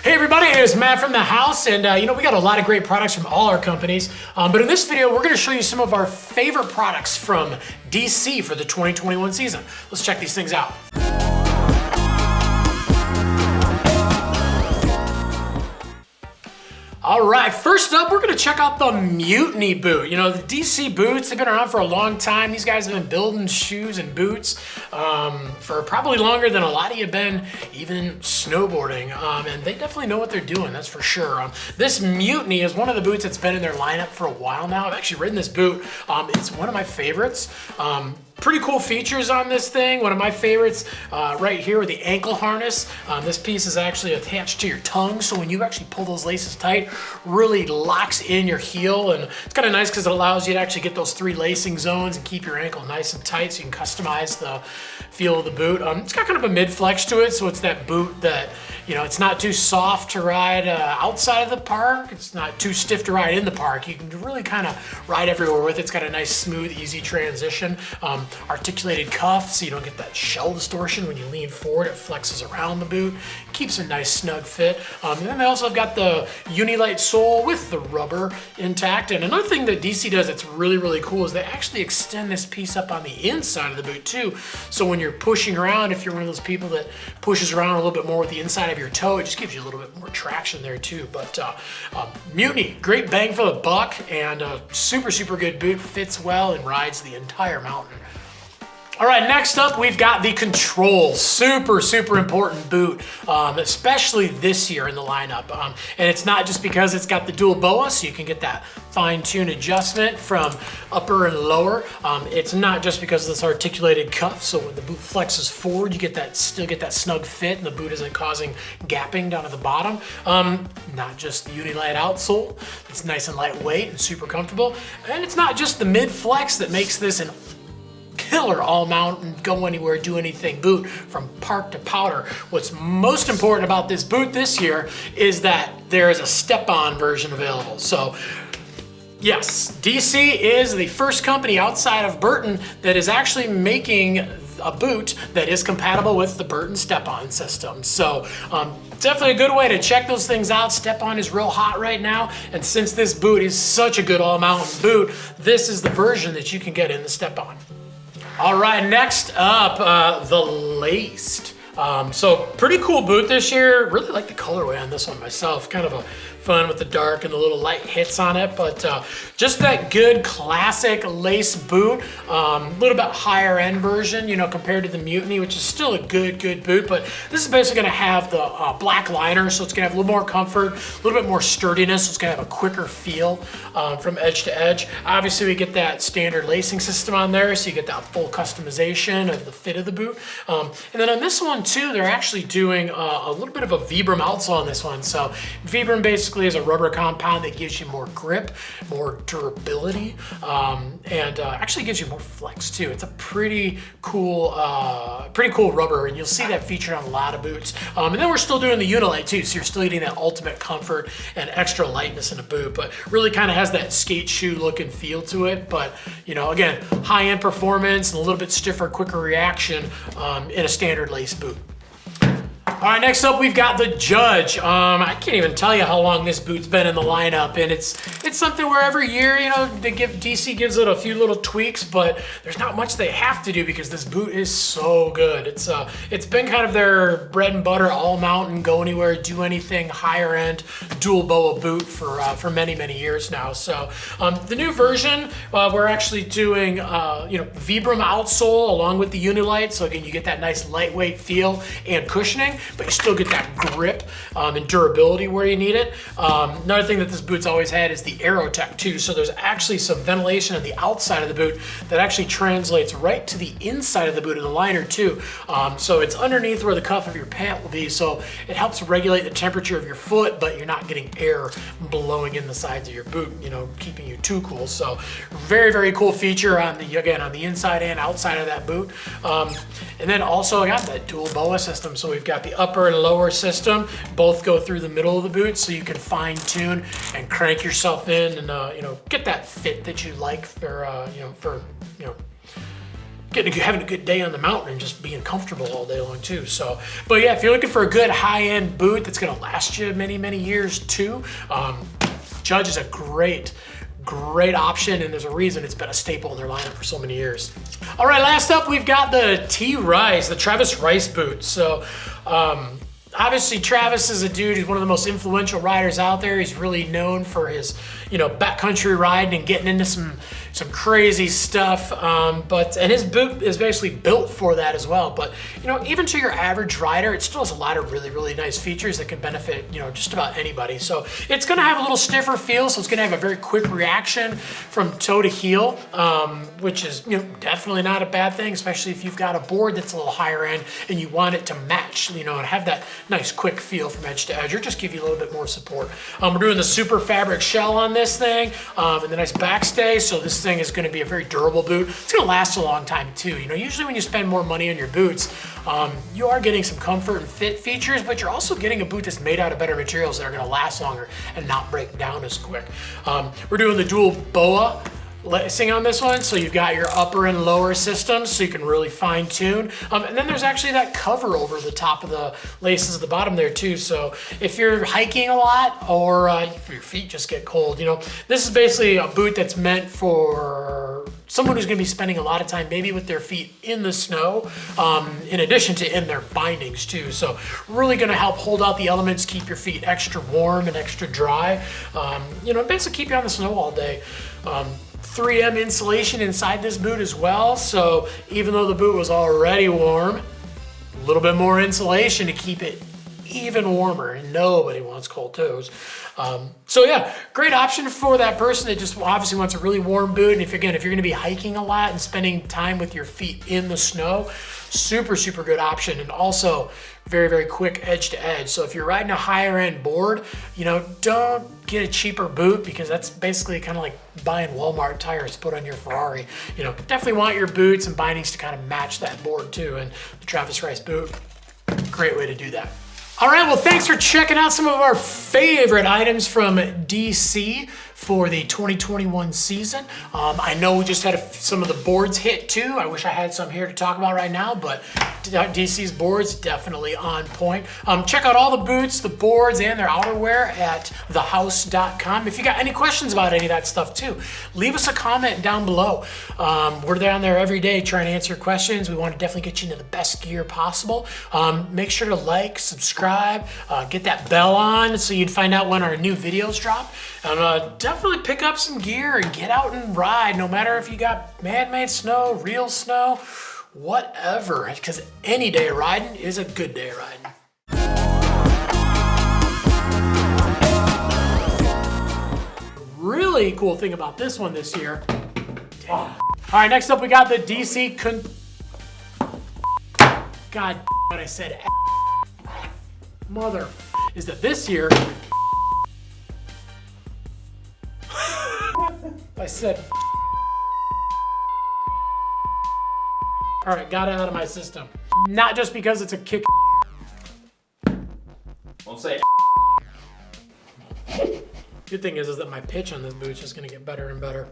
Hey everybody, it is Matt from the house, and we got a lot of great products from all our companies, but in this video we're going to show you some of our favorite products from DC for the 2021 season. Let's check these things out. All right, first up, we're gonna check out the Mutiny boot. You know, the DC boots, they've been around for a long time. These guys have been building shoes and boots for probably longer than a lot of you have been even snowboarding. And they definitely know what they're doing, that's for sure. This Mutiny is one of the boots that's been in their lineup for a while now. I've actually ridden this boot. It's one of my favorites. Pretty cool features on this thing. One of my favorites right here with the ankle harness. This piece is actually attached to your tongue, so when you actually pull those laces tight, really locks in your heel, and it's kind of nice because it allows you to actually get those 3 lacing zones and keep your ankle nice and tight so you can customize the feel of the boot. It's got kind of a mid-flex to it, so it's that boot that, you know, it's not too soft to ride outside of the park. It's not too stiff to ride in the park. You can really kind of ride everywhere with it. It's got a nice, smooth, easy transition. Articulated cuff, so you don't get that shell distortion when you lean forward. It flexes around the boot. Keeps a nice, snug fit. And then they also have got the Unilite sole with the rubber intact. And another thing that DC does that's really, really cool is they actually extend this piece up on the inside of the boot too. So when you're pushing around, if you're one of those people that pushes around a little bit more with the inside of your toe, it just gives you a little bit more traction there too. But Mutiny, great bang for the buck, and a super, super good boot. Fits well and rides the entire mountain. All right, next up, we've got the Control. Super, super important boot, especially this year in the lineup. And it's not just because it's got the dual BOA, so you can get that fine-tuned adjustment from upper and lower. It's not just because of this articulated cuff, so when the boot flexes forward, you still get that snug fit, and the boot isn't causing gapping down at the bottom. Not just the Unilite outsole. It's nice and lightweight and super comfortable. And it's not just the mid-flex that makes this an killer all mountain, go anywhere, do anything boot from park to powder. What's most important about this boot this year is that there is a StepOn version available. So yes, DC is the first company outside of Burton that is actually making a boot that is compatible with the Burton StepOn system. So definitely a good way to check those things out. StepOn is real hot right now, and since this boot is such a good all mountain boot, this is the version that you can get in the StepOn. All right, next up, the Laced. So pretty cool boot this year. Really like the colorway on this one myself. Kind of a fun with the dark and the little light hits on it, but just that good classic lace boot. A little bit higher end version, you know, compared to the Mutiny, which is still a good boot, but this is basically gonna have the black liner, so it's gonna have a little more comfort, a little bit more sturdiness, so it's gonna have a quicker feel from edge to edge. Obviously, we get that standard lacing system on there, so you get that full customization of the fit of the boot. And then on this one too, they're actually doing a little bit of a Vibram outsole on this one. So Vibram basically is a rubber compound that gives you more grip, more durability, and actually gives you more flex too. It's a pretty cool rubber, and you'll see that featured on a lot of boots. And then we're still doing the Unilite too, so you're still getting that ultimate comfort and extra lightness in a boot, but really kind of has that skate shoe look and feel to it. But you know, again, high-end performance and a little bit stiffer, quicker reaction in a standard lace boot. All right, next up we've got the Judge. I can't even tell you how long this boot's been in the lineup, and it's something where every year, you know, DC gives it a few little tweaks, but there's not much they have to do because this boot is so good. It's been kind of their bread and butter, all mountain, go anywhere, do anything, higher end, dual BOA boot for many years now. So the new version, we're actually doing Vibram outsole along with the Unilite. So again, you get that nice lightweight feel and cushioning, but you still get that grip and durability where you need it. Another thing that this boot's always had is the AeroTech too. So there's actually some ventilation on the outside of the boot that actually translates right to the inside of the boot in the liner too. So it's underneath where the cuff of your pant will be. So it helps regulate the temperature of your foot, but you're not getting air blowing in the sides of your boot, you know, keeping you too cool. So very cool feature on the inside and outside of that boot. And then also I got that dual BOA system. So we've got the upper and lower system, both go through the middle of the boot, so you can fine tune and crank yourself in and get that fit that you like for having a good day on the mountain and just being comfortable all day long too. So, but yeah, if you're looking for a good high-end boot that's gonna last you many, many years too, Judge is a great option, and there's a reason it's been a staple in their lineup for so many years. All right, last up, we've got the T-Rice, the Travis Rice boot. So, obviously, Travis is a dude who's one of the most influential riders out there. He's really known for his, backcountry riding and getting into some crazy stuff. And his boot is basically built for that as well. But, even to your average rider, it still has a lot of really, really nice features that can benefit, just about anybody. So it's gonna have a little stiffer feel, so it's gonna have a very quick reaction from toe to heel, which is, definitely not a bad thing, especially if you've got a board that's a little higher end and you want it to match, and have that nice quick feel from edge to edge, or just give you a little bit more support. We're doing the super fabric shell on this thing, and the nice backstay, so this thing is gonna be a very durable boot. It's gonna last a long time too. Usually when you spend more money on your boots, you are getting some comfort and fit features, but you're also getting a boot that's made out of better materials that are gonna last longer and not break down as quick. We're doing the dual BOA lacing on this one, so you've got your upper and lower systems, so you can really fine tune. And then there's actually that cover over the top of the laces at the bottom there too. So if you're hiking a lot, or if your feet just get cold, this is basically a boot that's meant for someone who's gonna be spending a lot of time maybe with their feet in the snow, in addition to in their bindings too. So really gonna help hold out the elements, keep your feet extra warm and extra dry, basically keep you on the snow all day. 3M insulation inside this boot as well, so even though the boot was already warm, a little bit more insulation to keep it even warmer, and nobody wants cold toes. So yeah, great option for that person that just obviously wants a really warm boot. And if you're gonna be hiking a lot and spending time with your feet in the snow, super, super good option. And also very, very quick edge to edge. So if you're riding a higher end board, don't get a cheaper boot, because that's basically kind of like buying Walmart tires to put on your Ferrari. Definitely want your boots and bindings to kind of match that board too. And the Travis Rice boot, great way to do that. All right, well, thanks for checking out some of our favorite items from DC for the 2021 season. I know we just had some of the boards hit too. I wish I had some here to talk about right now, but DC's boards definitely on point. Check out all the boots, the boards, and their outerwear at thehouse.com. If you got any questions about any of that stuff too, leave us a comment down below. We're down there every day trying to answer your questions. We want to definitely get you into the best gear possible. Make sure to like, subscribe, get that bell on so you'd find out when our new videos drop. And definitely pick up some gear and get out and ride, no matter if you got man-made snow, real snow, whatever, because any day of riding is a good day of riding. Really cool thing about this one this year. All right, next up we got the DC God, what I said, mother, is that this year, I said, all right, got it out of my system. Not just because it's a kick. Won't say. Good thing is that my pitch on this boot is just gonna get better and better.